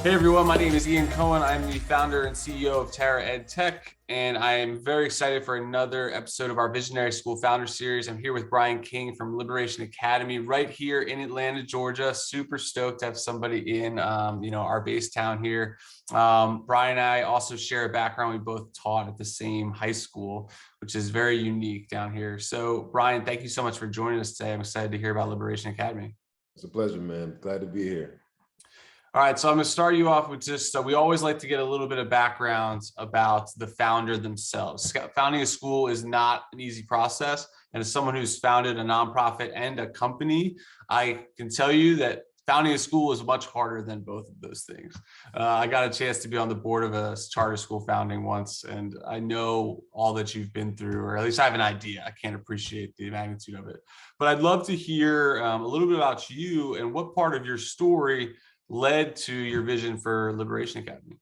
Hey everyone, my name is Ian Cohen. I'm the founder and CEO of TARA EdTech, and I am very excited for another episode of our Visionary School Founder Series. I'm here with Brian King from Liberation Academy right here in Atlanta, Georgia. Super stoked to have somebody in, our base town here. Brian and I also share a background. We both taught at the same high school, which is very unique down here. So Brian, thank you so much for joining us today. I'm excited to hear about Liberation Academy. It's a pleasure, man. Glad to be here. All right, so I'm going to start you off with just, we always like to get a little bit of background about the founder themselves. Founding a school is not an easy process. And as someone who's founded a nonprofit and a company, I can tell you that founding a school is much harder than both of those things. I got a chance to be on the board of a charter school founding once, and I know all that you've been through, or at least I have an idea. I can't appreciate the magnitude of it. But I'd love to hear a little bit about you and what part of your story led to your vision for Liberation Academy.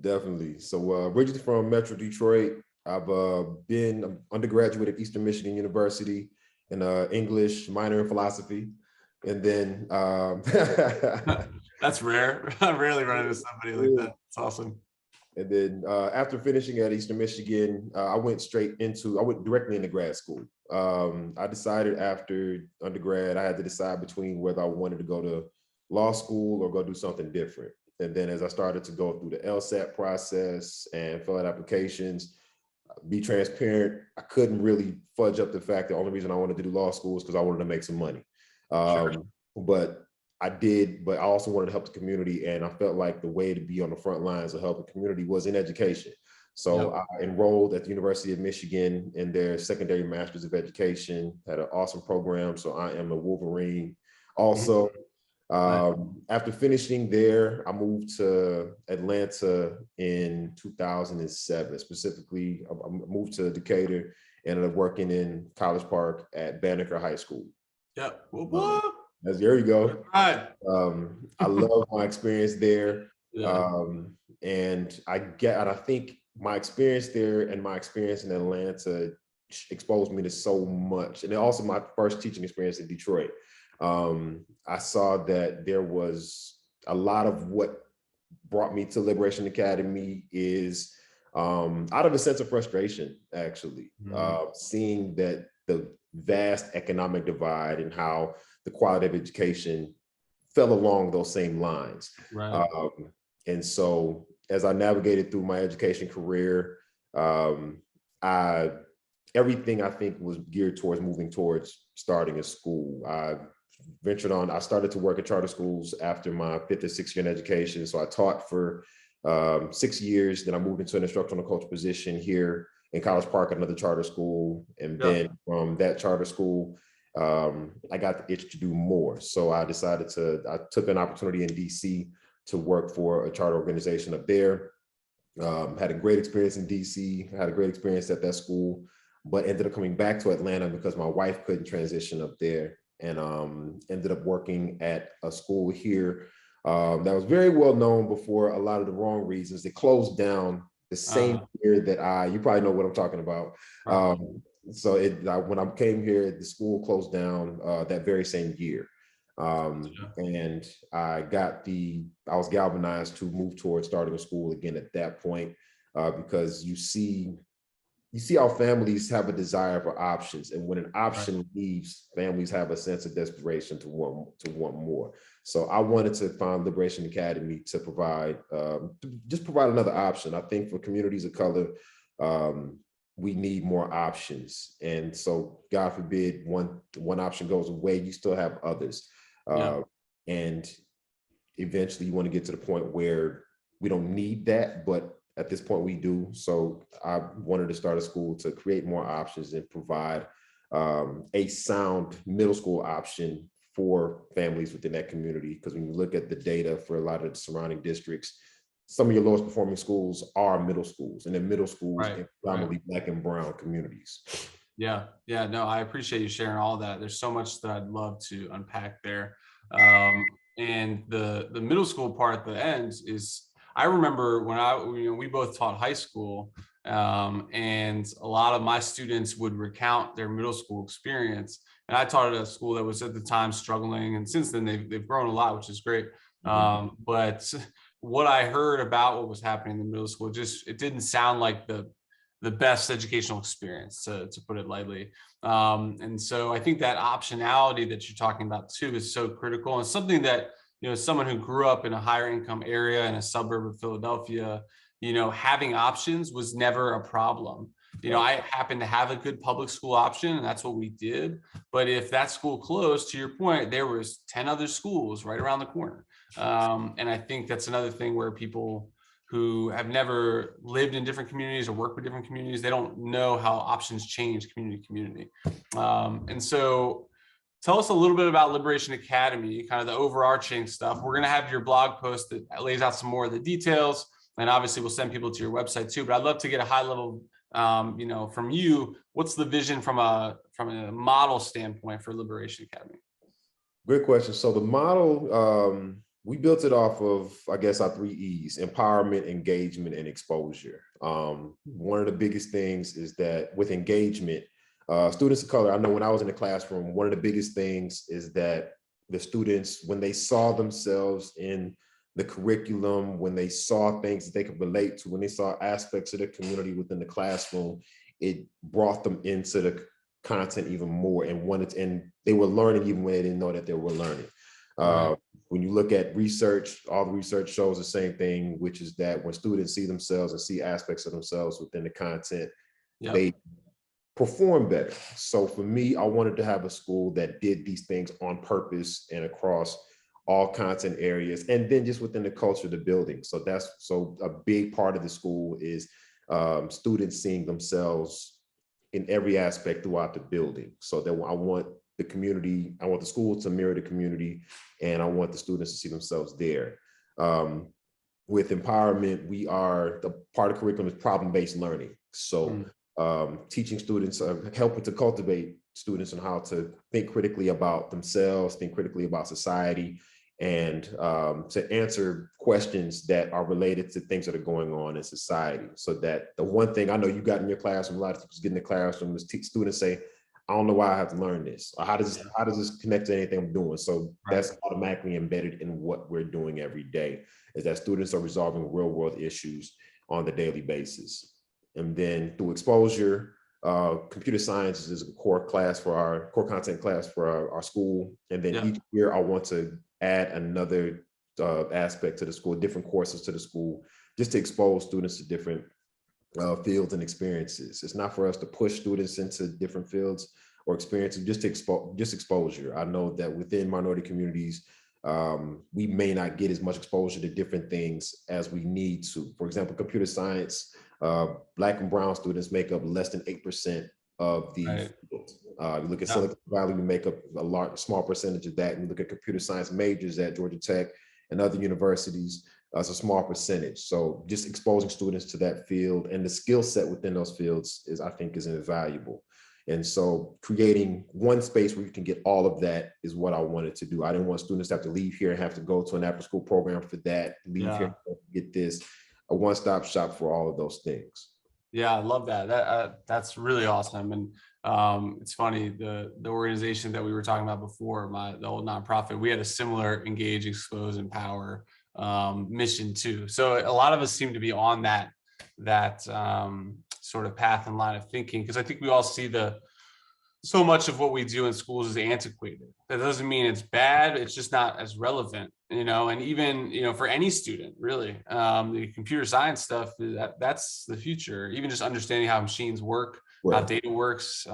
Definitely. So originally from Metro Detroit, I've been an undergraduate at Eastern Michigan University in English, minor in philosophy. And then that's rare. I rarely run into somebody like that. It's awesome. And then after finishing at Eastern Michigan, I went directly into grad school. I decided after undergrad, I had to decide between whether I wanted to go to law school or go do something different. And then as I started to go through the LSAT process and fill out applications, be transparent, I couldn't really fudge up the fact the only reason I wanted to do law school is because I wanted to make some money. Sure. But I also wanted to help the community, and I felt like the way to be on the front lines of helping the community was in education. So yep. I enrolled at the University of Michigan in their secondary Masters of Education, had an awesome program. So I am a Wolverine also. After finishing there, I moved to Atlanta in 2007. Specifically, I moved to Decatur and ended up working in College Park at Banneker High School. Yep. There you go. Right. I love my experience there. Yeah. And I think my experience there and my experience in Atlanta exposed me to so much. And then also my first teaching experience in Detroit. I saw that there was a lot of what brought me to Liberation Academy is out of a sense of frustration, actually, seeing that the vast economic divide and how the quality of education fell along those same lines. Right. And so as I navigated through my education career, everything I think was geared towards moving towards starting a school. I started to work at charter schools after my 5th or 6th year in education. So I taught for 6 years. Then I moved into an instructional coach position here in College Park, another charter school. And then from that charter school, I got the itch to do more. So I took an opportunity in DC to work for a charter organization up there. Had a great experience in DC, had a great experience at that school, but ended up coming back to Atlanta because my wife couldn't transition up there. And ended up working at a school here that was very well known before a lot of the wrong reasons. They closed down the same year that you probably know what I'm talking about. So when I came here, the school closed down that very same year. And I was galvanized to move towards starting a school again at that point because you see how families have a desire for options, and when an option leaves, families have a sense of desperation to want more. So I wanted to find Liberation Academy to provide another option. I think for communities of color, we need more options, and so God forbid one option goes away, you still have others, and eventually you want to get to the point where we don't need that, but at this point we do. So I wanted to start a school to create more options and provide a sound middle school option for families within that community. Because when you look at the data for a lot of the surrounding districts, some of your lowest performing schools are middle schools, and in middle schools in predominantly Black and brown communities. Yeah, no, I appreciate you sharing all that. There's so much that I'd love to unpack there. And the middle school part at the end is, I remember when we both taught high school, and a lot of my students would recount their middle school experience. And I taught at a school that was at the time struggling, and since then they've grown a lot, which is great. But what I heard about what was happening in the middle school, it didn't sound like the best educational experience, to put it lightly. And so I think that optionality that you're talking about too is so critical, and something that, someone who grew up in a higher income area in a suburb of Philadelphia, having options was never a problem. I happened to have a good public school option, and that's what we did. But if that school closed, to your point, there was 10 other schools right around the corner. And I think that's another thing where people who have never lived in different communities or worked with different communities, they don't know how options change community to community. And so tell us a little bit about Liberation Academy, kind of the overarching stuff. We're going to have your blog post that lays out some more of the details, and obviously we'll send people to your website too, but I'd love to get a high level, from you, what's the vision from a model standpoint for Liberation Academy? Great question. So the model, we built it off of, I guess, our 3 E's: empowerment, engagement, and exposure. One of the biggest things is that with engagement, students of color, I know when I was in the classroom, one of the biggest things is that the students, when they saw themselves in the curriculum, when they saw things that they could relate to, when they saw aspects of the community within the classroom, it brought them into the content even more, and they were learning even when they didn't know that they were learning. Right. When you look at research, all the research shows the same thing, which is that when students see themselves and see aspects of themselves within the content, Yep. they perform better. So for me, I wanted to have a school that did these things on purpose and across all content areas, and then just within the culture of the building. So a big part of the school is students seeing themselves in every aspect throughout the building. So that I want the school to mirror the community, and I want the students to see themselves there. With empowerment, the part of curriculum is problem-based learning. So teaching students, helping to cultivate students on how to think critically about themselves, think critically about society, and to answer questions that are related to things that are going on in society. So that the one thing I know you got in your classroom, a lot of teachers get in the classroom, is students say, I don't know why I have to learn this, or how does this connect to anything I'm doing? So that's automatically embedded in what we're doing every day, is that students are resolving real world issues on the daily basis. And then through exposure, computer science is a core content class for our school. And then each year I want to add another aspect to the school, different courses to the school, just to expose students to different fields and experiences. It's not for us to push students into different fields or experiences, just exposure. I know that within minority communities, we may not get as much exposure to different things as we need to. For example, computer science, Black and brown students make up less than 8% of the field. You look at Silicon Valley, we make up a small percentage of that. And you look at computer science majors at Georgia Tech and other universities, it's a small percentage. So just exposing students to that field and the skill set within those fields I think is invaluable. And so creating one space where you can get all of that is what I wanted to do. I didn't want students to have to leave here and have to go to an after school program for that, leave here and get this, a one-stop shop for all of those things. Yeah, I love that. That's really awesome. And it's funny, the organization that we were talking about before, the old nonprofit, we had a similar engage, expose, empower mission too. So a lot of us seem to be on that sort of path and line of thinking, because I think we all see so much of what we do in schools is antiquated. That doesn't mean it's bad, it's just not as relevant, and even, for any student, really, the computer science stuff, that's the future. Even just understanding how machines work, how data works,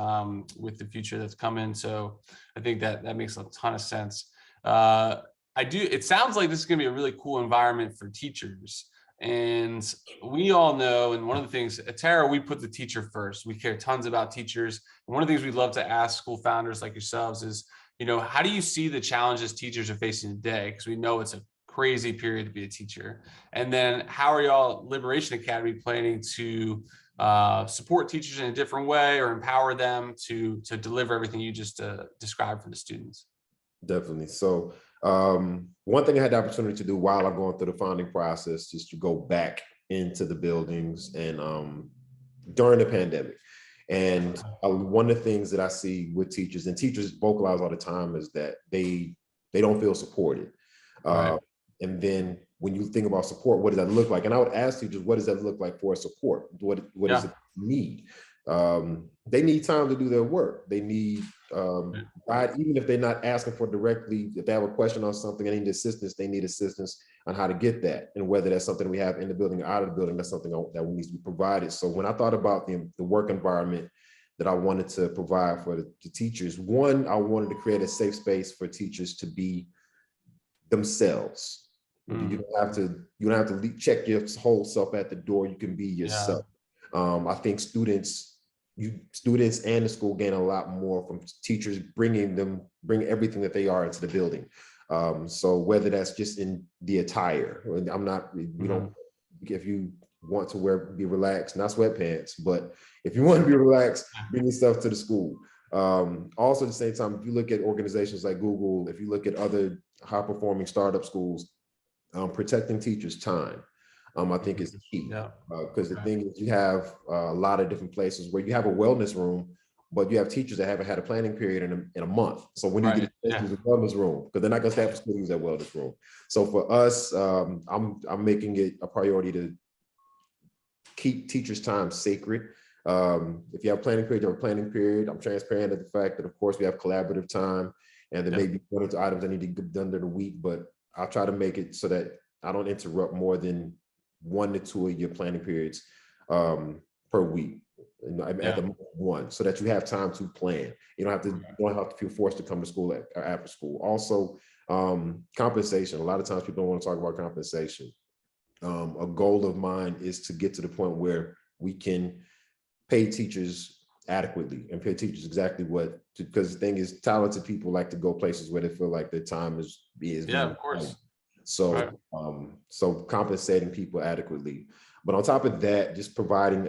with the future that's coming. So I think that makes a ton of sense. It sounds like this is going to be a really cool environment for teachers. And we all know, and one of the things at TARA, we put the teacher first. We care tons about teachers. And one of the things we'd love to ask school founders like yourselves is, how do you see the challenges teachers are facing today? Because we know it's a crazy period to be a teacher. And then how are y'all, Liberation Academy, planning to support teachers in a different way or empower them to deliver everything you just described for the students? Definitely. So one thing I had the opportunity to do while I'm going through the founding process is to go back into the buildings and during the pandemic. And one of the things that I see with teachers, and teachers vocalize all the time, is that they don't feel supported. And then when you think about support, what does that look like? And I would ask teachers, what does that look like for support? What does it need? They need time to do their work. They need even if they're not asking for directly, if they have a question on something, they need assistance on how to get that. And whether that's something we have in the building or out of the building, that's something that needs to be provided. So when I thought about the work environment that I wanted to provide for the teachers, one, I wanted to create a safe space for teachers to be themselves. You don't have to check your whole self at the door. You can be yourself. I think students and the school gain a lot more from teachers bring everything that they are into the building. So whether that's just in the attire, if you want to be relaxed, not sweatpants, but if you want to be relaxed, bring yourself to the school. Also at the same time, if you look at organizations like Google, if you look at other high performing startup schools, protecting teachers' time, I think is key. Because the thing is, you have a lot of different places where you have a wellness room, but you have teachers that haven't had a planning period in a month. So when you get to the wellness room, because they're not going to stay after school use that wellness room. So for us, I'm making it a priority to keep teachers' time sacred. If you have a planning period, you have a planning period. I'm transparent at the fact that, of course, we have collaborative time, and there may be one or two items that need to get done during the week, but I'll try to make it so that I don't interrupt more than 1 to 2 of your planning periods per week. At the most one, so that you have time to plan. You don't have to feel forced to come to school after school. Also, compensation. A lot of times people don't want to talk about compensation. A goal of mine is to get to the point where we can pay teachers adequately and pay teachers exactly what, because the thing is, talented people like to go places where they feel like their time is of course. So so compensating people adequately, but on top of that, just providing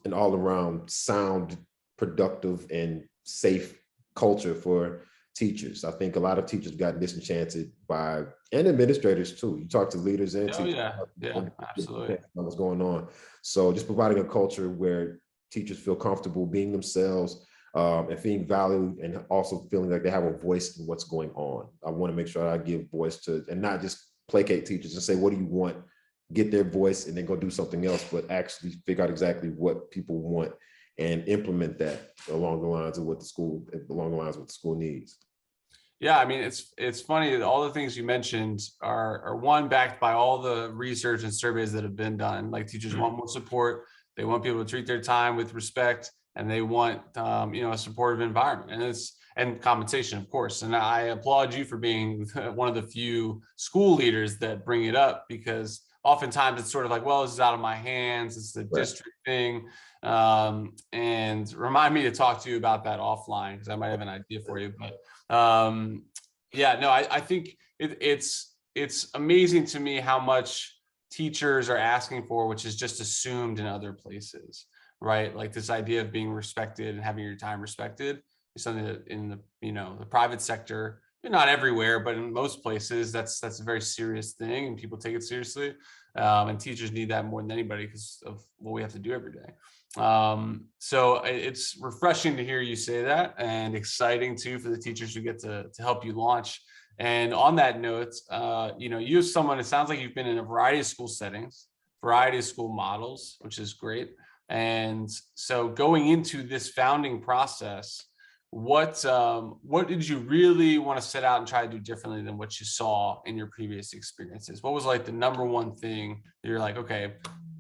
an all-around sound, productive, and safe culture for teachers. I think a lot of teachers got disenchanted and administrators too. You talk to leaders and teachers. Absolutely. What's going on? So just providing a culture where teachers feel comfortable being themselves, and feeling valued, and also feeling like they have a voice in what's going on. I want to make sure I give voice to, and not just placate teachers and say, what do you want? Get their voice and then go do something else, but actually figure out exactly what people want and implement that along the lines of what the school needs. Yeah, I mean, it's funny that all the things you mentioned are one, backed by all the research and surveys that have been done. Like, teachers want more support, they want people to treat their time with respect, and they want a supportive environment, and compensation, of course. And I applaud you for being one of the few school leaders that bring it up, because oftentimes it's sort of like, well, this is out of my hands, it's the district thing. And remind me to talk to you about that offline, because I might have an idea for you. But I think it's amazing to me how much teachers are asking for, which is just assumed in other places, right? Like, this idea of being respected and having your time respected is something that in the private sector, not everywhere, but in most places, that's a very serious thing, and people take it seriously. And teachers need that more than anybody because of what we have to do every day. So it's refreshing to hear you say that, and exciting too for the teachers who get to help you launch. And on that note, you as someone, it sounds like you've been in a variety of school settings, variety of school models, which is great. And so going into this founding process, what did you really want to set out and try to do differently than what you saw in your previous experiences? What was like the number one thing that you're like, okay,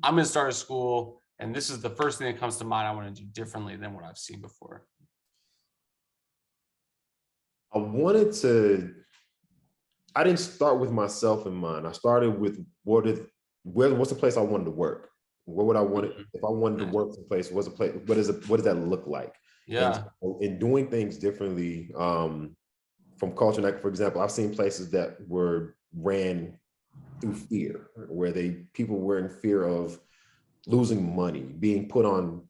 I'm going to start a school, and this is the first thing that comes to mind I want to do differently than what I've seen before? I didn't start with myself in mind. I started with what's the place I wanted to work? What would I want if I wanted to work someplace? What does that look like? Yeah. And so in doing things differently, from culture, like, for example, I've seen places that were ran through fear, where people were in fear of losing money, being put on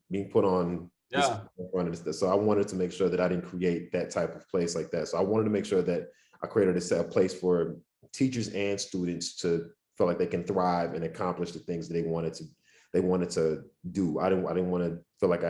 so I wanted to make sure that I didn't create that type of place like that. So I wanted to make sure that I created a place for teachers and students to feel like they can thrive and accomplish the things that they wanted to do. I didn't want to feel like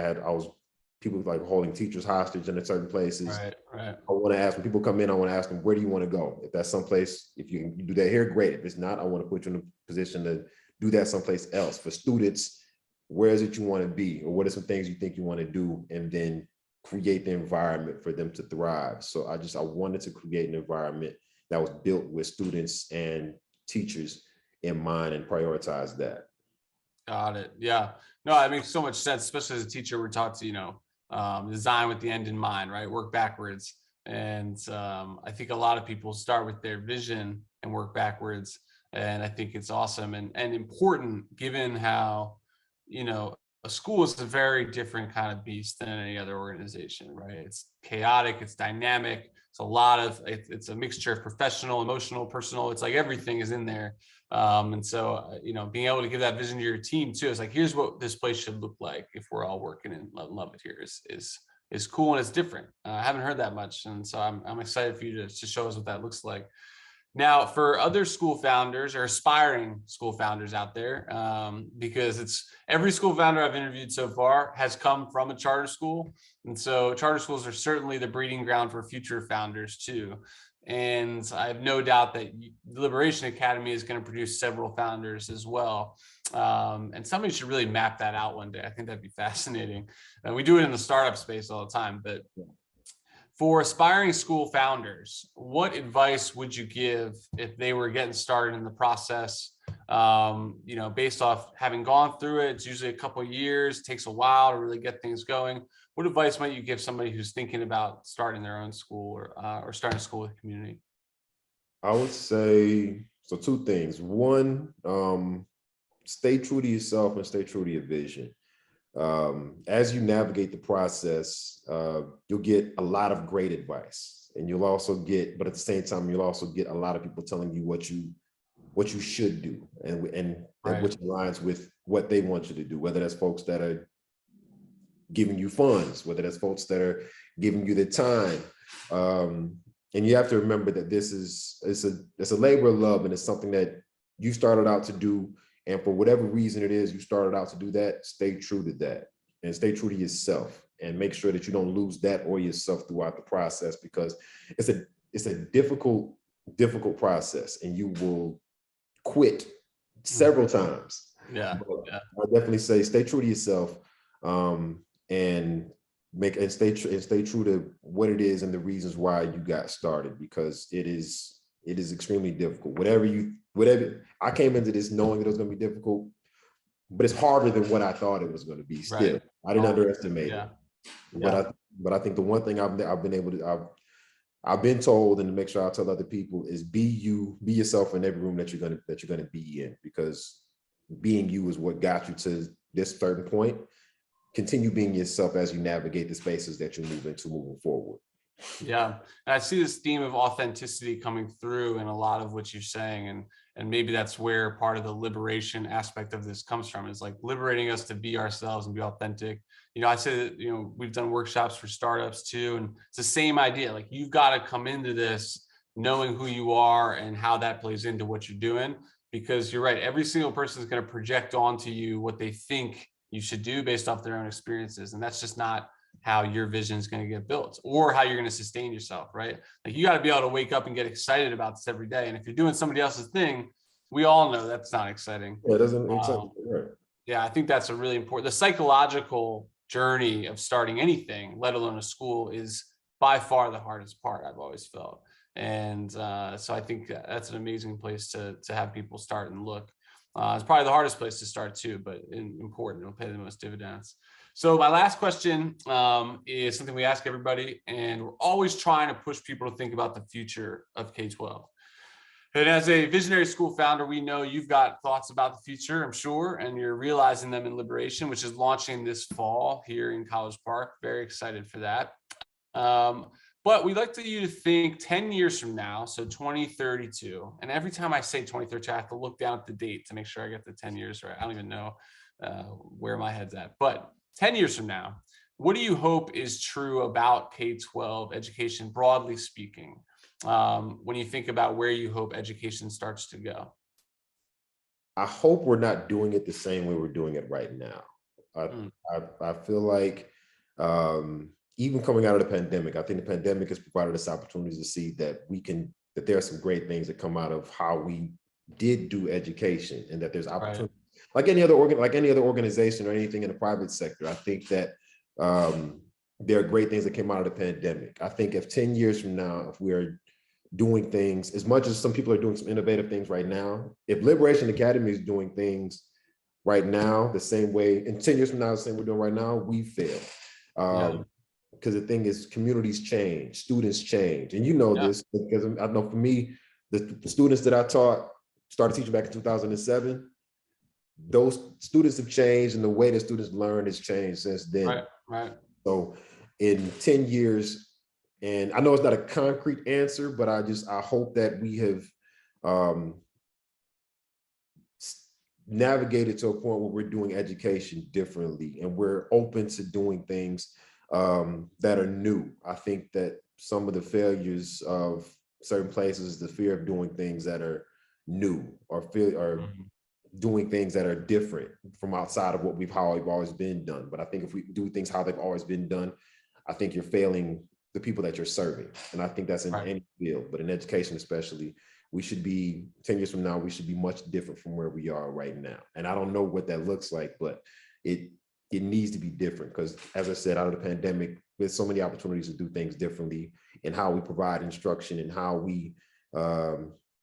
people like holding teachers hostage in certain places. Right, right. I want to ask, when people come in, I want to ask them, where do you want to go? If that's someplace, if you can do that here, great. If it's not, I want to put you in a position to do that someplace else. For students, where is it you want to be? Or what are some things you think you want to do? And then create the environment for them to thrive. So I wanted to create an environment that was built with students and teachers in mind and prioritize that. Got it. Yeah. No, it makes so much sense, especially as a teacher. We're taught to, design with the end in mind, right? Work backwards. And I think a lot of people start with their vision and work backwards. And I think it's awesome and important, given how, a school is a very different kind of beast than any other organization, right? It's chaotic, it's dynamic, it's a mixture of professional, emotional, personal. It's like everything is in there. And so, being able to give that vision to your team too, it's like, here's what this place should look like if we're all working and love it here is cool and it's different. I haven't heard that much. And so I'm excited for you to show us what that looks like. Now, for other school founders or aspiring school founders out there, because it's every school founder I've interviewed so far has come from a charter school. And so charter schools are certainly the breeding ground for future founders too. And I have no doubt that Liberation Academy is going to produce several founders as well. And somebody should really map that out one day. I think that'd be fascinating. We do it in the startup space all the time, but for aspiring school founders, what advice would you give if they were getting started in the process? Based off having gone through it, it's usually a couple of years, takes a while to really get things going. What advice might you give somebody who's thinking about starting their own school or starting a school with a community? I would say, so two things. One, stay true to yourself and stay true to your vision. As you navigate the process, you'll get a lot of great advice, and you'll also get, but at the same time, you'll also get a lot of people telling you what you should do, and Right. which aligns with what they want you to do, whether that's folks that are giving you funds, whether that's folks that are giving you the time. And you have to remember that it's a labor of love, and it's something that you started out to do. And for whatever reason it is, you started out to do that, stay true to that and stay true to yourself and make sure that you don't lose that or yourself throughout the process, because it's a difficult process and you will quit several times. Yeah. I definitely say stay true to yourself, and stay true to what it is and the reasons why you got started, because it is extremely difficult. Whatever I came into this knowing it was going to be difficult, but it's harder than what I thought it was going to be. Still, right. I didn't underestimate it. But I think the one thing I've been told, and to make sure I tell other people, is be yourself in every room that you're going to be in, because being you is what got you to this certain point. Continue being yourself as you navigate the spaces that you move into moving forward. Yeah, and I see this theme of authenticity coming through in a lot of what you're saying, and maybe that's where part of the liberation aspect of this comes from, is like liberating us to be ourselves and be authentic. I say that, we've done workshops for startups too, and it's the same idea. Like, you've got to come into this knowing who you are and how that plays into what you're doing, because you're right. Every single person is going to project onto you what they think you should do based off their own experiences. And that's just not how your vision is going to get built or how you're going to sustain yourself, right? Like, you got to be able to wake up and get excited about this every day. And if you're doing somebody else's thing, we all know that's not exciting. Yeah, it doesn't make sense. Right. Yeah, I think that's a really important, the psychological journey of starting anything, let alone a school, is by far the hardest part, I've always felt. And so I think that's an amazing place to have people start and look. It's probably the hardest place to start too, but important. It'll pay the most dividends. So my last question is something we ask everybody, and we're always trying to push people to think about the future of K-12. And as a visionary school founder, we know you've got thoughts about the future, I'm sure, and you're realizing them in Liberation, which is launching this fall here in College Park. Very excited for that. But we'd like you to think 10 years from now, so 2032. And every time I say 2032, I have to look down at the date to make sure I get the 10 years right. I don't even know where my head's at. But 10 years from now, what do you hope is true about K-12 education, broadly speaking, when you think about where you hope education starts to go? I hope we're not doing it the same way we're doing it right now. I feel like even coming out of the pandemic, I think the pandemic has provided us opportunities to see that that there are some great things that come out of how we did do education, and that there's opportunity, like any other organization or anything in the private sector. I think that there are great things that came out of the pandemic. I think if 10 years from now, if we are doing things, as much as some people are doing some innovative things right now, if Liberation Academy is doing things right now the same way, in 10 years from now, the same we're doing right now, we fail. Because the thing is, communities change, students change. And you know this, because I know for me, the students that I taught, started teaching back in 2007, those students have changed, and the way that students learn has changed since then. Right. So in 10 years, and I know it's not a concrete answer, but I hope that we have navigated to a point where we're doing education differently, and we're open to doing things that are new. I think that some of the failures of certain places, the fear of doing things that are new, or doing things that are different from outside of how we've always been done. But I think if we do things how they've always been done, I think you're failing the people that you're serving. And I think that's in any field, but in education especially, we should be 10 years from now, we should be much different from where we are right now. And I don't know what that looks like, but it needs to be different, because as I said, out of the pandemic, there's so many opportunities to do things differently in how we provide instruction, and how we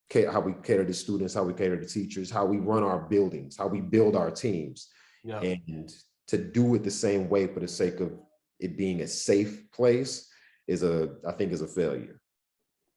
cater to students, how we cater to teachers, how we run our buildings, how we build our teams. And to do it the same way for the sake of it being a safe place I think is a failure.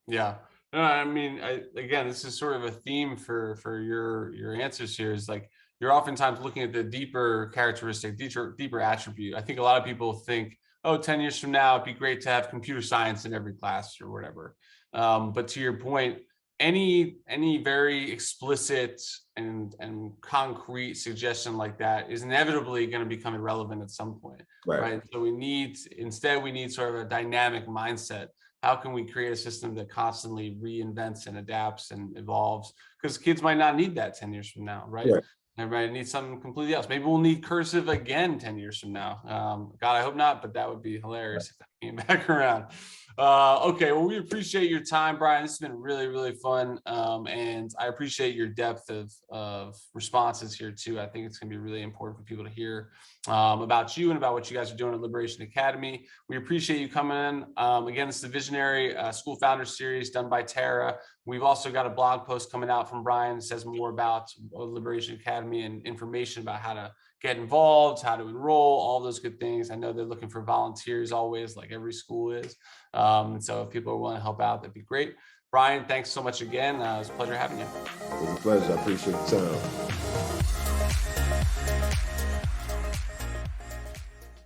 Yeah. No, I mean, again, this is sort of a theme for your answers here, is like, you're oftentimes looking at the deeper characteristic, deeper attribute. I think a lot of people think, oh, 10 years from now, it'd be great to have computer science in every class or whatever. But to your point, any very explicit and concrete suggestion like that is inevitably going to become irrelevant at some point, right? So we need sort of a dynamic mindset. How can we create a system that constantly reinvents and adapts and evolves? Because kids might not need that 10 years from now, right? Everybody needs something completely else. Maybe we'll need cursive again 10 years from now. God, I hope not, but that would be hilarious if that came back around. Okay, well, we appreciate your time, Brian. This has been really, really fun. And I appreciate your depth of responses here too. I think it's gonna be really important for people to hear about you and about what you guys are doing at Liberation Academy. We appreciate you coming in. Again, this is the Visionary School Founders Series done by TARA. We've also got a blog post coming out from Brian that says more about Liberation Academy and information about how to get involved, how to enroll, all those good things. I know they're looking for volunteers always, like every school is. So if people are willing to help out, that'd be great. Brian, thanks so much again. It was a pleasure having you. It was a pleasure. I appreciate the time.